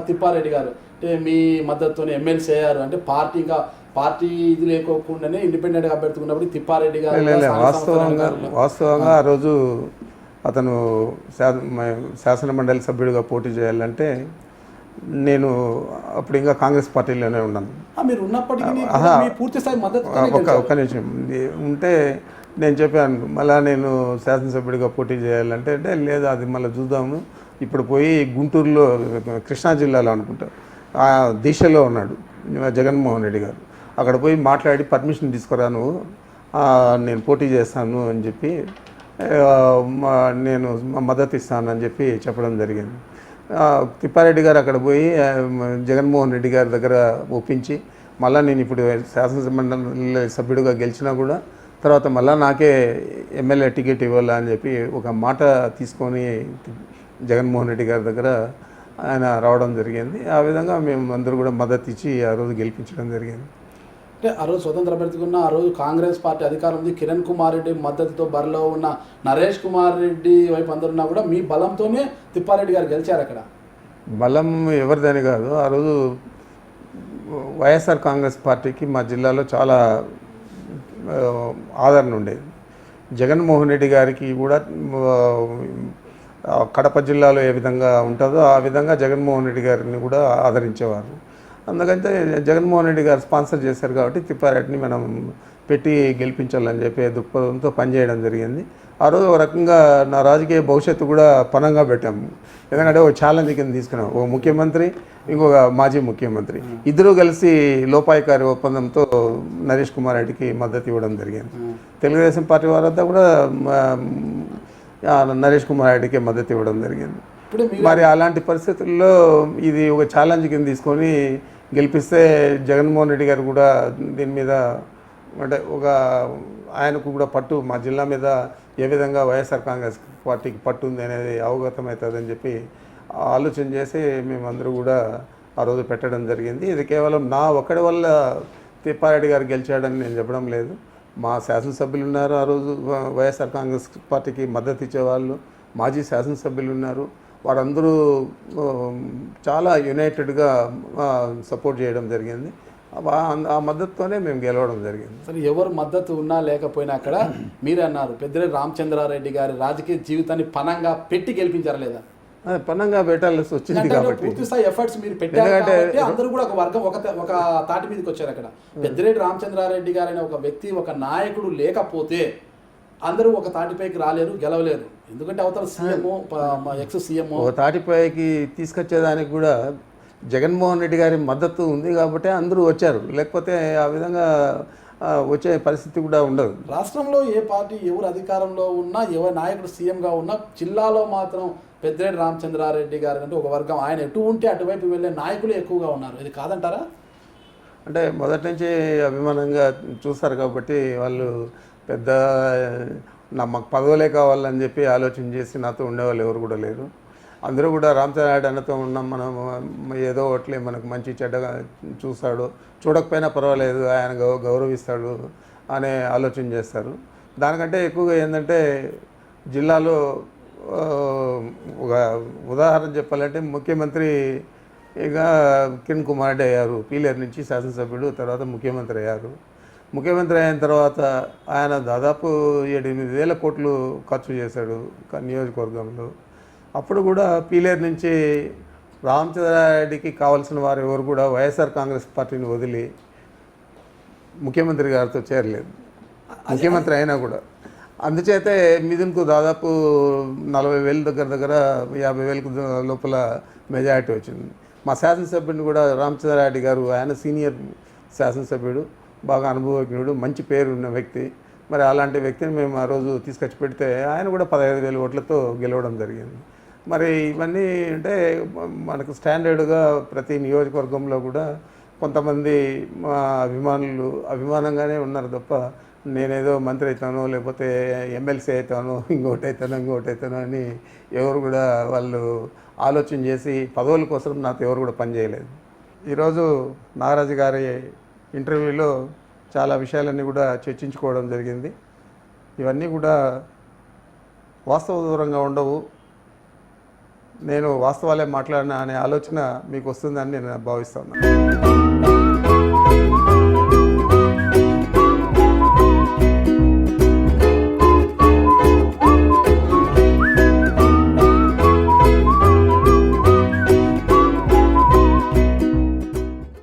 తిప్పారెడ్డి గారు అంటే మీ మద్దతుతో ఎమ్మెల్సీ అయ్యారు అంటే పార్టీ ఇది లేకోకుండానే ఇండిపెండెంట్గా అభ్యర్థుకున్నప్పుడు తిప్పారెడ్డి గారు వాస్తవంగా ఆ రోజు అతను శాసన మండలి సభ్యుడిగా పోటీ చేయాలంటే నేను అప్పుడు ఇంకా కాంగ్రెస్ పార్టీలోనే ఉన్నాను. మీరు ఉన్నప్పటికీ పూర్తి స్థాయి మద్దతు ఒక్క నిమిషం ఉంటే నేను చెప్పాను మళ్ళీ నేను శాసనసభ్యుడిగా పోటీ చేయాలంటే అంటే లేదు అది మళ్ళీ చూద్దాము, ఇప్పుడు పోయి గుంటూరులో కృష్ణా జిల్లాలో అనుకుంటా ఆ దిశలో ఉన్నాడు జగన్మోహన్ రెడ్డి గారు, అక్కడ పోయి మాట్లాడి పర్మిషన్ తీసుకురా నువ్వు నేను పోటీ చేస్తాను అని చెప్పి నేను మద్దతు ఇస్తాను అని చెప్పి చెప్పడం జరిగింది. తిప్పారెడ్డి గారు అక్కడ పోయి జగన్మోహన్ రెడ్డి గారి దగ్గర ఒప్పించి మళ్ళీ నేను ఇప్పుడు శాసనమండలి సభ్యుడిగా గెలిచినా కూడా తర్వాత మళ్ళీ నాకే ఎమ్మెల్యే టికెట్ ఇవ్వాలా అని చెప్పి ఒక మాట తీసుకొని జగన్మోహన్ రెడ్డి గారి దగ్గర ఆయన రావడం జరిగింది. ఆ విధంగా మేము అందరూ కూడా మద్దతు ఇచ్చి ఆ రోజు గెలిపించడం జరిగింది. అంటే ఆ రోజు స్వతంత్ర అభ్యర్థిగా ఉన్న ఆ రోజు కాంగ్రెస్ పార్టీ అధికారం ఉంది, కిరణ్ కుమార్ రెడ్డి మద్దతుతో బరిలో ఉన్న నరేష్ కుమార్ రెడ్డి వైపు అందరున్నా కూడా మీ బలంతోనే తిప్పారెడ్డి గారు గెలిచారు. అక్కడ బలం ఎవరిదని కాదు, ఆ రోజు వైఎస్ఆర్ కాంగ్రెస్ పార్టీకి మా జిల్లాలో చాలా ఆదరణ ఉండేది. జగన్మోహన్ రెడ్డి గారికి కూడా కడప జిల్లాలో ఏ విధంగా ఉంటుందో ఆ విధంగా జగన్మోహన్ రెడ్డి గారిని కూడా ఆదరించేవారు. అందుకంటే జగన్మోహన్ రెడ్డి గారు స్పాన్సర్ చేశారు కాబట్టి తిప్పారెడ్డిని మనం పెట్టి గెలిపించాలని చెప్పి దృక్పథంతో పనిచేయడం జరిగింది. ఆ రోజు ఒక రకంగా నా రాజకీయ భవిష్యత్తు కూడా పనంగా పెట్టాము. ఎందుకంటే ఓ ఛాలెంజ్ కింద తీసుకున్నాం, ఓ ముఖ్యమంత్రి ఇంకొక మాజీ ముఖ్యమంత్రి ఇద్దరూ కలిసి లోపాయికారి ఒప్పందంతో నరేష్ కుమార్ రెడ్డికి మద్దతు ఇవ్వడం జరిగింది. తెలుగుదేశం పార్టీ వారంతా కూడా నరేష్ కుమార్ రెడ్డికి మద్దతు ఇవ్వడం జరిగింది. మరి అలాంటి పరిస్థితుల్లో ఇది ఒక ఛాలెంజ్ కింద తీసుకొని గెలిపిస్తే జగన్మోహన్ రెడ్డి గారు కూడా దీని మీద అంటే ఒక ఆయనకు కూడా పట్టు మా జిల్లా మీద ఏ విధంగా వైఎస్ఆర్ కాంగ్రెస్ పార్టీకి పట్టు ఉంది అనేది అవగతమవుతుందని చెప్పి ఆలోచన చేసి మేమందరూ కూడా ఆ రోజు పెట్టడం జరిగింది. ఇది కేవలం నా ఒక్కడి వల్ల తిప్పారెడ్డి గారు గెలిచాడని నేను చెప్పడం లేదు. మా శాసనసభ్యులు ఉన్నారు, ఆ రోజు వైఎస్ఆర్ కాంగ్రెస్ పార్టీకి మద్దతు ఇచ్చేవాళ్ళు మాజీ శాసనసభ్యులు ఉన్నారు, వారందరూ చాలా యునైటెడ్గా సపోర్ట్ చేయడం జరిగింది. ఆ మద్దతుతోనే మేము గెలవడం జరిగింది. సరే, ఎవరు మద్దతు ఉన్నా లేకపోయినా అక్కడ మీరే అన్నారు పెద్దిరెడ్డి రామచంద్రారెడ్డి గారి రాజకీయ జీవితాన్ని పనంగా పెట్టి గెలిపించారా లేదా? పనంగా పెట్టాల్సి వచ్చింది కాబట్టి పూర్తి స్థాయి ఎఫర్ట్స్ మీరు పెట్టారు కాబట్టి అందరూ కూడా ఒక వర్గం ఒక తాటి మీదకి వచ్చారు. అక్కడ పెద్దిరెడ్డి రామచంద్రారెడ్డి గారైన ఒక వ్యక్తి ఒక నాయకుడు లేకపోతే అందరూ ఒక తాటిపైకి రాలేరు, గెలవలేరు. ఎందుకంటే అవతల సీఎం ఎక్స్ సీఎం ఒక తాటిపైకి తీసుకొచ్చేదానికి కూడా జగన్మోహన్ రెడ్డి గారి మద్దతు ఉంది కాబట్టి అందరూ వచ్చారు, లేకపోతే ఆ విధంగా వచ్చే పరిస్థితి కూడా ఉండదు. రాష్ట్రంలో ఏ పార్టీ ఎవరు అధికారంలో ఉన్నా ఎవరి నాయకుడు సీఎంగా ఉన్నా జిల్లాలో మాత్రం పెద్దిరెడ్డి రామచంద్రారెడ్డి గారు అంటే ఒక వర్గం, ఆయన ఎటు ఉంటే అటువైపు వెళ్ళే నాయకులు ఎక్కువగా ఉన్నారు. ఇది కాదంటారా? అంటే మొదటి నుంచి అభిమానంగా చూస్తారు కాబట్టి వాళ్ళు పెద్ద మాకు పదవులే కావాలని చెప్పి ఆలోచన చేసి నాతో ఉండేవాళ్ళు ఎవరు కూడా లేరు. అందరూ కూడా రామచంద్రారెడ్డి అన్నతో ఉన్నాం, మనం ఏదో ఒకట్లే మనకు మంచి చెడ్డగా చూస్తాడు, చూడకపోయినా పర్వాలేదు ఆయన గౌరవిస్తాడు అనే ఆలోచన చేస్తారు. దానికంటే ఎక్కువగా ఏంటంటే జిల్లాలో ఒక ఉదాహరణ చెప్పాలంటే ముఖ్యమంత్రి ఇక కిరణ్ కుమార్ రెడ్డి అయ్యారు, పీలేరు నుంచి శాసనసభ్యుడు, తర్వాత ముఖ్యమంత్రి అయ్యారు. ముఖ్యమంత్రి అయిన తర్వాత ఆయన దాదాపు 7-8 కోట్లు ఖర్చు చేశాడు నియోజకవర్గంలో. అప్పుడు కూడా పీలేరు నుంచి రామచంద్రారెడ్డికి కావాల్సిన వారు ఎవరు కూడా వైఎస్ఆర్ కాంగ్రెస్ పార్టీని వదిలి ముఖ్యమంత్రి గారితో చేరలేదు, ముఖ్యమంత్రి అయినా కూడా. అందుచేతే మిథున్కు దాదాపు 40,000 దగ్గర 50,000 లోపల మెజారిటీ వచ్చింది. మా శాసనసభ్యుడిని కూడా రామచంద్రారెడ్డి గారు, ఆయన సీనియర్ శాసనసభ్యుడు, బాగా అనుభవజ్ఞుడు, మంచి పేరు ఉన్న వ్యక్తి. మరి అలాంటి వ్యక్తిని మేము ఆ రోజు తీసుకొచ్చి పెడితే ఆయన కూడా 15,000 ఓట్లతో గెలవడం జరిగింది. మరి ఇవన్నీ అంటే మనకు స్టాండర్డ్గా ప్రతి నియోజకవర్గంలో కూడా కొంతమంది మా అభిమానులు అభిమానంగానే ఉన్నారు తప్ప నేనేదో మంత్రి అవుతానో లేకపోతే ఎమ్మెల్సీ అవుతానో ఇంకోటి అవుతానో అని ఎవరు కూడా వాళ్ళు ఆలోచన చేసి పదవుల కోసం నాతో ఎవరు కూడా పనిచేయలేదు. ఈరోజు నాగరాజు గారి ఇంటర్వ్యూలో చాలా విషయాలన్నీ కూడా చర్చించుకోవడం జరిగింది. ఇవన్నీ కూడా వాస్తవ దూరంగా ఉండవు. నేను వాస్తవాలే మాట్లాడినా అనే ఆలోచన మీకు వస్తుందని నేను భావిస్తున్నాను.